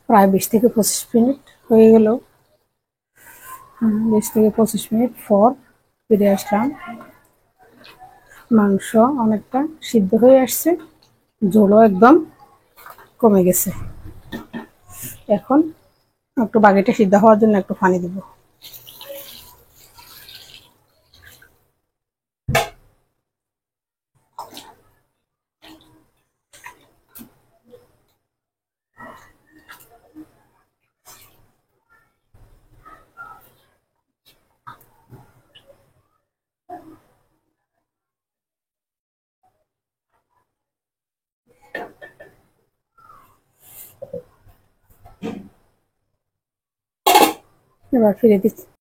প্রায় 20 থেকে 25 মিনিট হয়ে গেল। 20 থেকে 25 মিনিট পর ফিরে আসলাম। মাংস অনেকটা সিদ্ধ হয়ে আসছে, ঝোলও একদম কমে গেছে। এখন একটু বাকিটা সিদ্ধ হওয়ার জন্য একটু পানি দিব। এবার ফিরে দিচ্ছি।